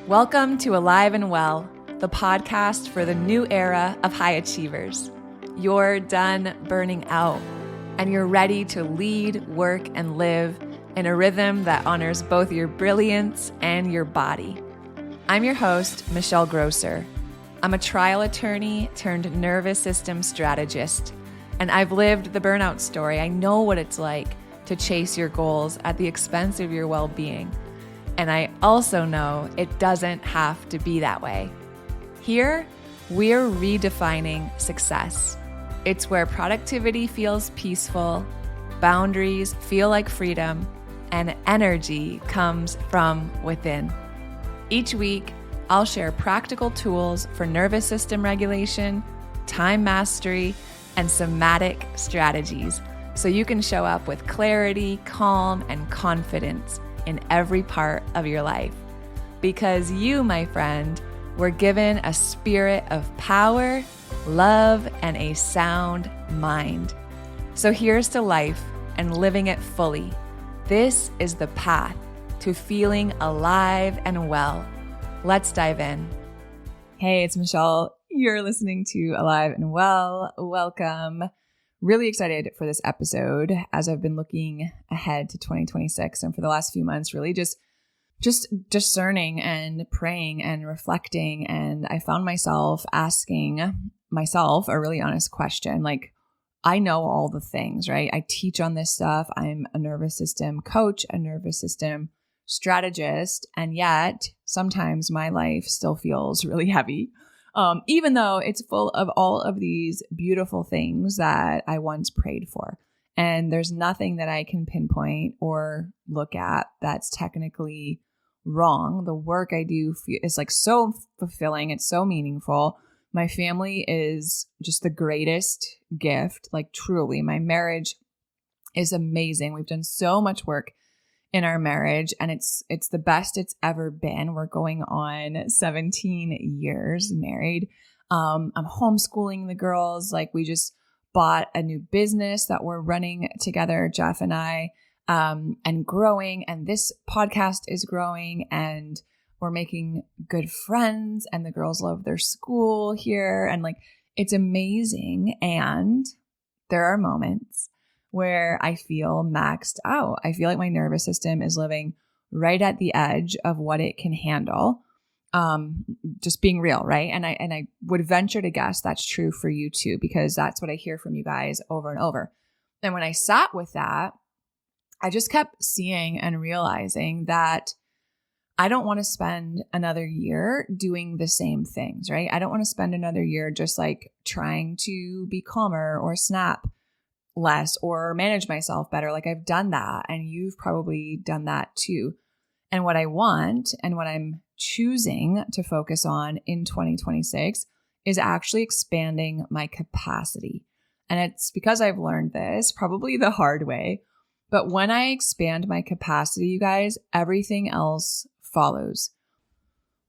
Welcome to Alive and Well, the podcast for the new era of high achievers. You're done burning out, and you're ready to lead, work, and live in a rhythm that honors both your brilliance and your body. I'm your host, Michelle Grosser. I'm a trial attorney turned nervous system strategist, and I've lived the burnout story. I know what it's like to chase your goals at the expense of your well-being. And I also know it doesn't have to be that way. Here, we're redefining success. It's where productivity feels peaceful, boundaries feel like freedom, and energy comes from within. Each week, I'll share practical tools for nervous system regulation, time mastery, and somatic strategies so you can show up with clarity, calm, and confidence in every part of your life. Because you, my friend, were given a spirit of power, love, and a sound mind. So here's to life and living it fully. This is the path to feeling alive and well. Let's dive in. Hey, it's Michelle. You're listening to Alive and Well. Welcome. Really excited for this episode as I've been looking ahead to 2026 and for the last few months, really just discerning and praying and reflecting. And I found myself asking myself a really honest question. Like, I know all the things, right? I teach on this stuff. I'm a nervous system coach, a nervous system strategist. And yet sometimes my life still feels really heavy. Even though it's full of all of these beautiful things that I once prayed for. And there's nothing that I can pinpoint or look at that's technically wrong. The work I do is like so fulfilling. It's so meaningful. My family is just the greatest gift. Like truly, my marriage is amazing. We've done so much work in our marriage, and it's the best it's ever been. We're going on 17 years married. I'm homeschooling the girls. Like, we just bought a new business that we're running together, Jeff and I, and growing. And this podcast is growing, and we're making good friends, and the girls love their school here. And like, it's amazing. And there are moments where I feel maxed out. I feel like my nervous system is living right at the edge of what it can handle. Just being real, right? And I would venture to guess that's true for you too, because that's what I hear from you guys over and over. And when I sat with that, I just kept seeing and realizing that I don't want to spend another year doing the same things, right? I don't want to spend another year just like trying to be calmer or snap less or manage myself better. Like, I've done that, and you've probably done that too. And what I want and what I'm choosing to focus on in 2026 is actually expanding my capacity. And it's because I've learned this probably the hard way. But when I expand my capacity, you guys, everything else follows.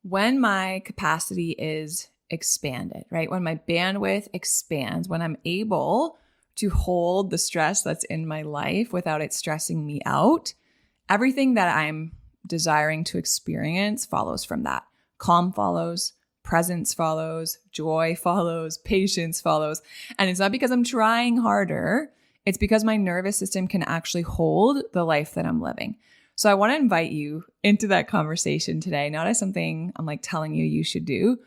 When my capacity is expanded, right? When my bandwidth expands, when I'm able to hold the stress that's in my life without it stressing me out, everything that I'm desiring to experience follows from that. Calm follows, presence follows, joy follows, patience follows. And it's not because I'm trying harder. It's because my nervous system can actually hold the life that I'm living. So I want to invite you into that conversation today, not as something I'm like telling you should do,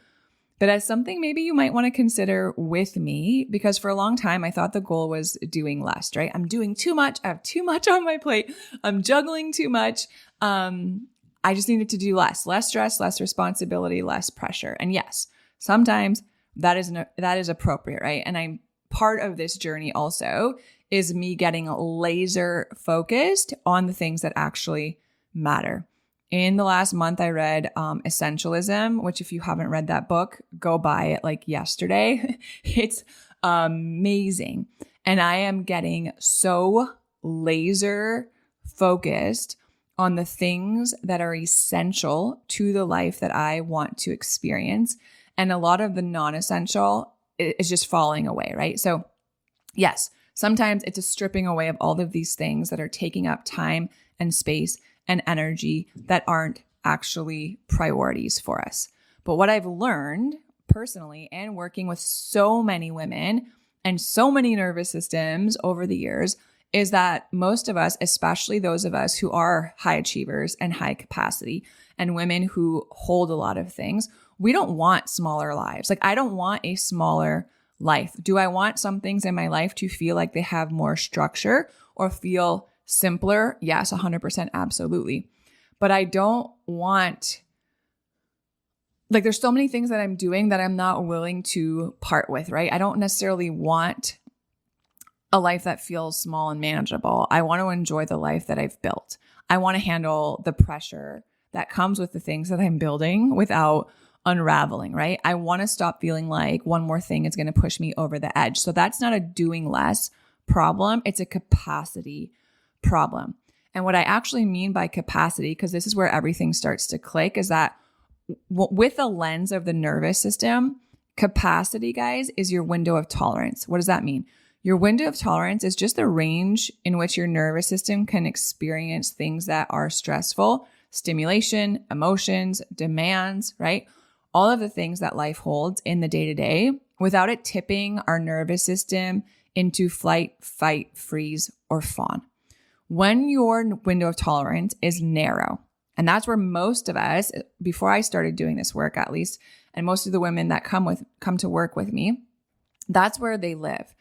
but as something maybe you might want to consider with me, because for a long time, I thought the goal was doing less, right? I'm doing too much. I have too much on my plate. I'm juggling too much. I just needed to do less stress, less responsibility, less pressure. And yes, sometimes that is appropriate, right? And I'm part of this journey also is me getting laser focused on the things that actually matter. In the last month, I read Essentialism, which if you haven't read that book, go buy it like yesterday. It's amazing. And I am getting so laser focused on the things that are essential to the life that I want to experience. And a lot of the non-essential is just falling away, right? So yes, sometimes it's a stripping away of all of these things that are taking up time and space and energy that aren't actually priorities for us. But what I've learned personally and working with so many women and so many nervous systems over the years is that most of us, especially those of us who are high achievers and high capacity and women who hold a lot of things, we don't want smaller lives. Like, I don't want a smaller life. Do I want some things in my life to feel like they have more structure or feel simpler? Yes, 100%, absolutely. But I don't want, like, there's so many things that I'm doing that I'm not willing to part with, right? I don't necessarily want a life that feels small and manageable. I want to enjoy the life that I've built. I want to handle the pressure that comes with the things that I'm building without unraveling, right? I want to stop feeling like one more thing is going to push me over the edge. So that's not a doing less problem. It's a capacity problem. And what I actually mean by capacity, because this is where everything starts to click, is that with a lens of the nervous system, capacity, guys, is your window of tolerance. What does that mean? Your window of tolerance is just the range in which your nervous system can experience things that are stressful, stimulation, emotions, demands, right? All of the things that life holds in the day-to-day without it tipping our nervous system into flight, fight, freeze, or fawn. When your window of tolerance is narrow, and that's where most of us, before I started doing this work at least, and most of the women that come to work with me, that's where they live.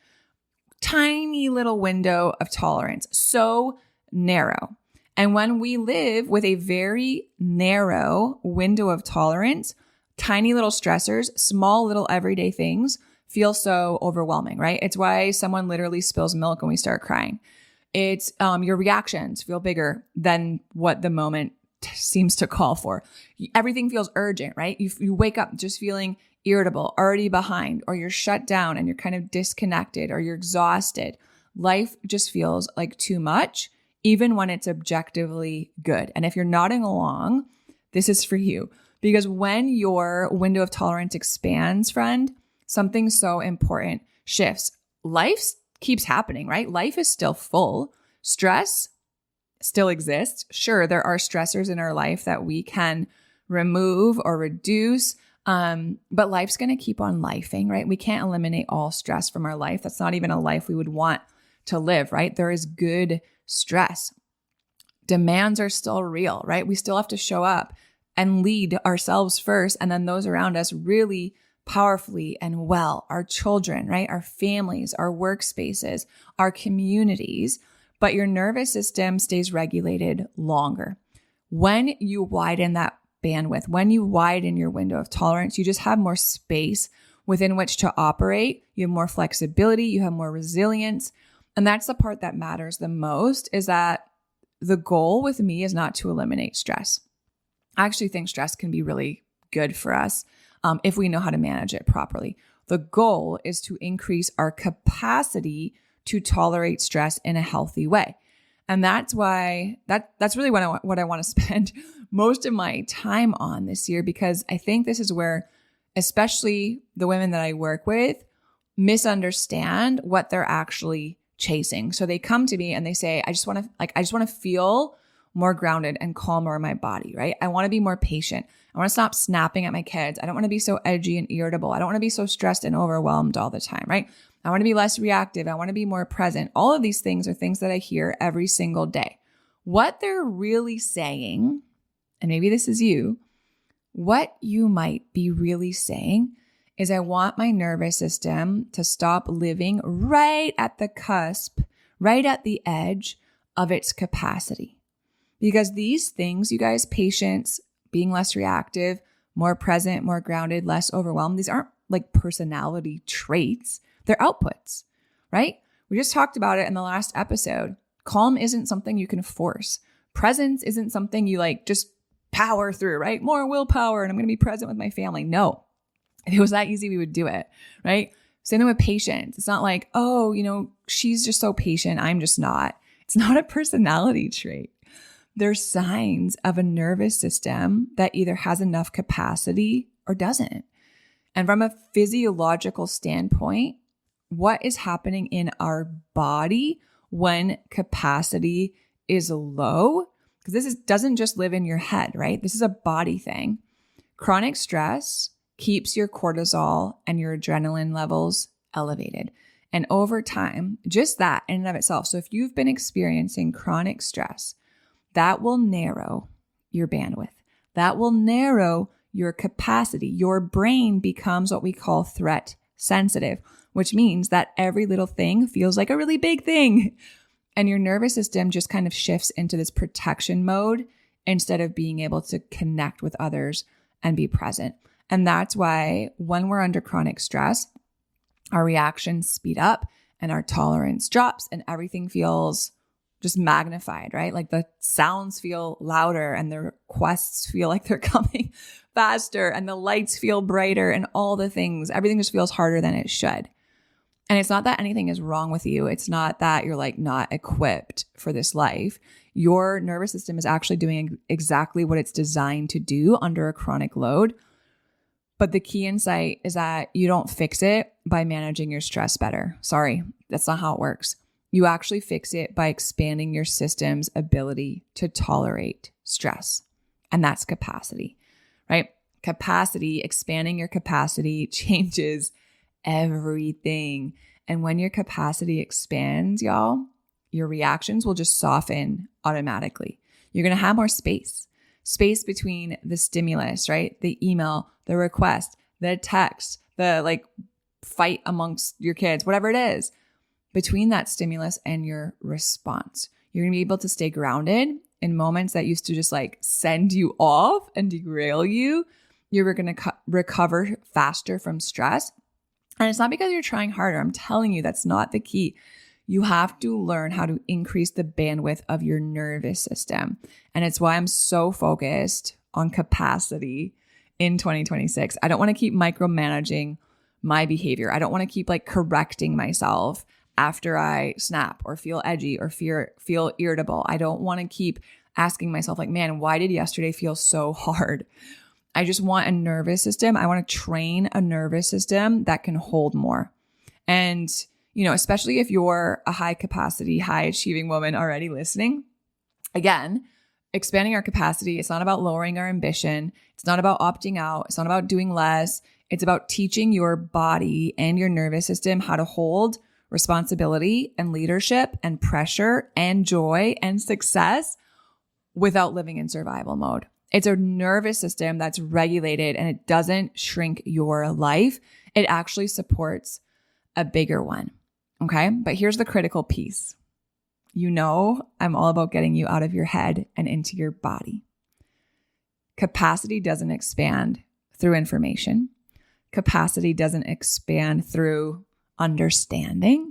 Tiny little window of tolerance, so narrow. And when we live with a very narrow window of tolerance, tiny little stressors, small little everyday things feel so overwhelming, right? It's why someone literally spills milk and we start crying. It's your reactions feel bigger than what the moment seems to call for. Everything feels urgent, right? You wake up just feeling irritable, already behind, or you're shut down and you're kind of disconnected, or you're exhausted. Life just feels like too much, even when it's objectively good. And if you're nodding along, this is for you. Because when your window of tolerance expands, friend, something so important shifts. Life keeps happening, right? Life is still full. Stress still exists. Sure, there are stressors in our life that we can remove or reduce, but life's going to keep on lifing, right? We can't eliminate all stress from our life. That's not even a life we would want to live, right? There is good stress. Demands are still real, right? We still have to show up and lead ourselves first, and then those around us really powerfully and well. Our children, right? Our families, our workspaces, our communities. But your nervous system stays regulated longer. When you widen that bandwidth, when you widen your window of tolerance, you just have more space within which to operate. You have more flexibility, you have more resilience. And that's the part that matters the most, is that the goal with me is not to eliminate stress. I actually think stress can be really good for us if we know how to manage it properly. The goal is to increase our capacity to tolerate stress in a healthy way. And that's why that's really what I want to spend most of my time on this year, because I think this is where, especially the women that I work with, misunderstand what they're actually chasing. So they come to me and they say, I just want to feel more grounded and calmer in my body, right? I want to be more patient. I want to stop snapping at my kids. I don't want to be so edgy and irritable. I don't want to be so stressed and overwhelmed all the time, right? I want to be less reactive. I want to be more present. All of these things are things that I hear every single day. What they're really saying, and maybe this is you, what you might be really saying is, I want my nervous system to stop living right at the cusp, right at the edge of its capacity. Because these things, you guys, patience, being less reactive, more present, more grounded, less overwhelmed, these aren't like personality traits. They're outputs, right? We just talked about it in the last episode. Calm isn't something you can force. Presence isn't something you like just power through, right? More willpower and I'm going to be present with my family. No, if it was that easy, we would do it, right? Same thing with patience. It's not like, oh, she's just so patient. I'm just not. It's not a personality trait. They're signs of a nervous system that either has enough capacity or doesn't. And from a physiological standpoint, what is happening in our body when capacity is low because doesn't just live in your head, right? This is a body thing. Chronic stress keeps your cortisol and your adrenaline levels elevated. And over time, just that in and of itself. So if you've been experiencing chronic stress, that will narrow your bandwidth. That will narrow your capacity. Your brain becomes what we call threat sensitive, which means that every little thing feels like a really big thing. And your nervous system just kind of shifts into this protection mode instead of being able to connect with others and be present. And that's why when we're under chronic stress, our reactions speed up and our tolerance drops and everything feels just magnified, right? Like the sounds feel louder and the requests feel like they're coming faster and the lights feel brighter and all the things, everything just feels harder than it should. And it's not that anything is wrong with you. It's not that you're like not equipped for this life. Your nervous system is actually doing exactly what it's designed to do under a chronic load. But the key insight is that you don't fix it by managing your stress better. Sorry, that's not how it works. You actually fix it by expanding your system's ability to tolerate stress. And that's capacity, right? Capacity, expanding your capacity changes everything. And when your capacity expands, y'all, your reactions will just soften automatically. You're going to have more space between the stimulus, right? The email, the request, the text, the like fight amongst your kids, whatever it is, between that stimulus and your response. You're going to be able to stay grounded in moments that used to just like send you off and derail you. You're going to recover faster from stress. And it's not because you're trying harder. I'm telling you, that's not the key. You have to learn how to increase the bandwidth of your nervous system. And it's why I'm so focused on capacity in 2026. I don't want to keep micromanaging my behavior. I don't want to keep like correcting myself after I snap or feel edgy or feel irritable. I don't want to keep asking myself like, man, why did yesterday feel so hard? I just want a nervous system. I want to train a nervous system that can hold more. And you know, especially if you're a high capacity, high achieving woman already listening, again, expanding our capacity, it's not about lowering our ambition. It's not about opting out. It's not about doing less. It's about teaching your body and your nervous system how to hold responsibility and leadership and pressure and joy and success without living in survival mode. It's a nervous system that's regulated and it doesn't shrink your life. It actually supports a bigger one. Okay. But here's the critical piece. You know, I'm all about getting you out of your head and into your body. Capacity doesn't expand through information. Capacity doesn't expand through understanding.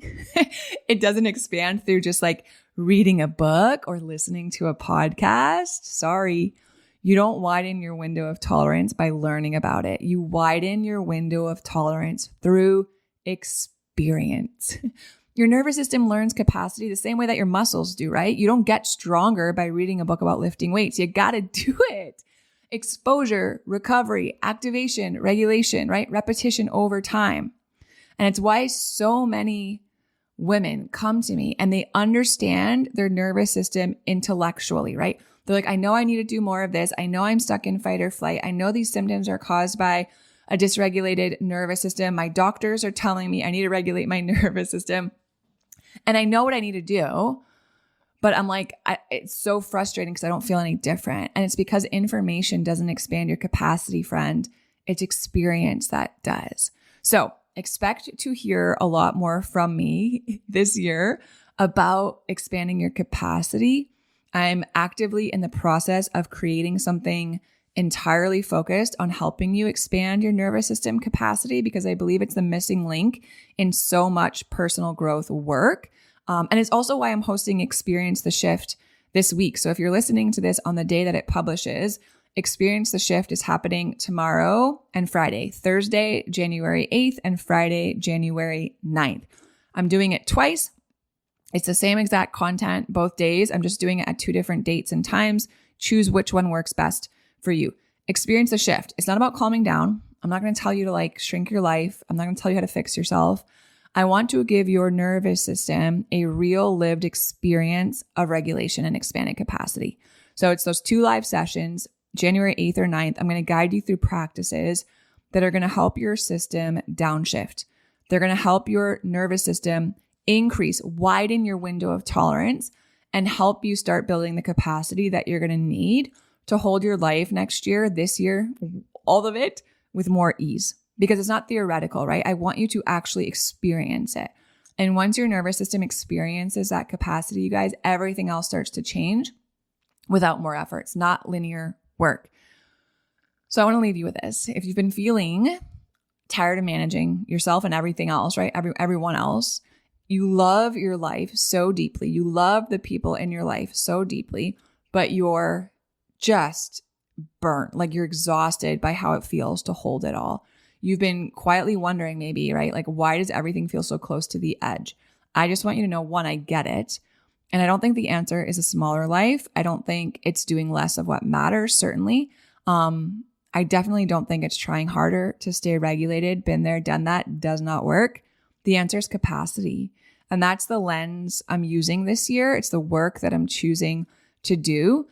It doesn't expand through just like reading a book or listening to a podcast. Sorry. You don't widen your window of tolerance by learning about it. You widen your window of tolerance through experience. Your nervous system learns capacity the same way that your muscles do, right? You don't get stronger by reading a book about lifting weights. You got to do it. Exposure, recovery, activation, regulation, right? Repetition over time. And it's why so many women come to me and they understand their nervous system intellectually, right? They're like, I know I need to do more of this. I know I'm stuck in fight or flight. I know these symptoms are caused by a dysregulated nervous system. My doctors are telling me I need to regulate my nervous system. And I know what I need to do, but I'm like, it's so frustrating because I don't feel any different. And it's because information doesn't expand your capacity, friend. It's experience that does. So expect to hear a lot more from me this year about expanding your capacity. I'm actively in the process of creating something entirely focused on helping you expand your nervous system capacity because I believe it's the missing link in so much personal growth work. And it's also why I'm hosting Experience the Shift this week. So if you're listening to this on the day that it publishes, Experience the Shift is happening tomorrow and Friday, Thursday, January 8th and Friday, January 9th. I'm doing it twice. It's the same exact content both days. I'm just doing it at two different dates and times. Choose which one works best for you. Experience the shift. It's not about calming down. I'm not going to tell you to like shrink your life. I'm not going to tell you how to fix yourself. I want to give your nervous system a real lived experience of regulation and expanded capacity. So it's those 2 live sessions, January 8th or 9th. I'm going to guide you through practices that are going to help your system downshift. They're going to help your nervous system increase, widen your window of tolerance, and help you start building the capacity that you're going to need to hold your life next year, this year, all of it with more ease. Because it's not theoretical, right? I want you to actually experience it. And once your nervous system experiences that capacity, you guys, everything else starts to change without more effort. It's not linear work. So I want to leave you with this. If you've been feeling tired of managing yourself and everything else, right? Everyone else, you love your life so deeply. You love the people in your life so deeply, but you're just burnt. Like you're exhausted by how it feels to hold it all. You've been quietly wondering maybe, right? Like, why does everything feel so close to the edge? I just want you to know, one, I get it. And I don't think the answer is a smaller life. I don't think it's doing less of what matters, certainly. I definitely don't think it's trying harder to stay regulated. Been there, done that, does not work. The answer is capacity. And that's the lens I'm using this year. It's the work that I'm choosing to do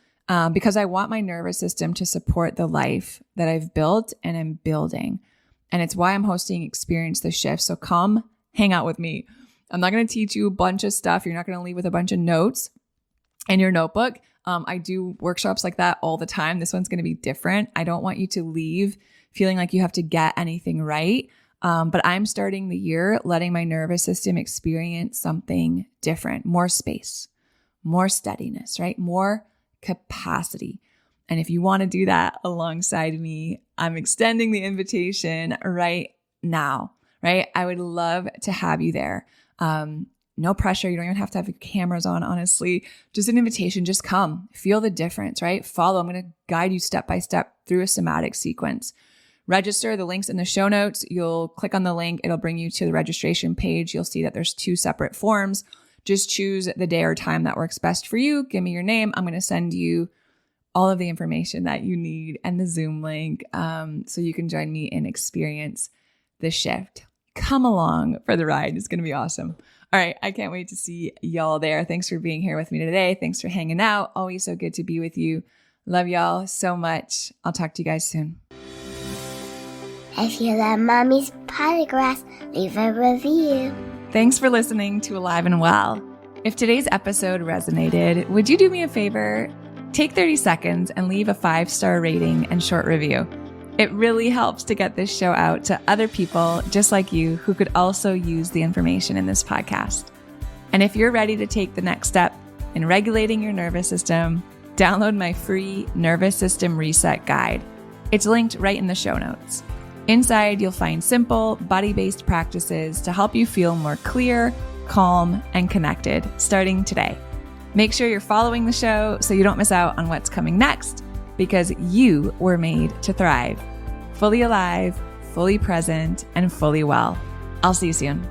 because I want my nervous system to support the life that I've built and am building. And it's why I'm hosting Experience the Shift. So come hang out with me. I'm not going to teach you a bunch of stuff. You're not going to leave with a bunch of notes in your notebook. I do workshops like that all the time. This one's going to be different. I don't want you to leave feeling like you have to get anything right. But I'm starting the year letting my nervous system experience something different, more space, more steadiness, right? More capacity. And if you want to do that alongside me, I'm extending the invitation right now, right? I would love to have you there. No pressure. You don't even have to have your cameras on, honestly. Just an invitation. Just come. Feel the difference, right? Follow. I'm going to guide you step by step through a somatic sequence. Register. The link's in the show notes. You'll click on the link. It'll bring you to the registration page. You'll see that there's 2 separate forms. Just choose the day or time that works best for you. Give me your name. I'm going to send you all of the information that you need and the Zoom link so you can join me and experience the shift. Come along for the ride. It's going to be awesome. All right. I can't wait to see y'all there. Thanks for being here with me today. Thanks for hanging out. Always so good to be with you. Love y'all so much. I'll talk to you guys soon. If you love Mommy's Podcast, leave a review. Thanks for listening to Alive and Well. If today's episode resonated, would you do me a favor? Take 30 seconds and leave a 5-star rating and short review. It really helps to get this show out to other people just like you who could also use the information in this podcast. And if you're ready to take the next step in regulating your nervous system, download my free Nervous System Reset Guide. It's linked right in the show notes. Inside, you'll find simple, body-based practices to help you feel more clear, calm, and connected starting today. Make sure you're following the show so you don't miss out on what's coming next, because you were made to thrive. Fully alive, fully present, and fully well. I'll see you soon.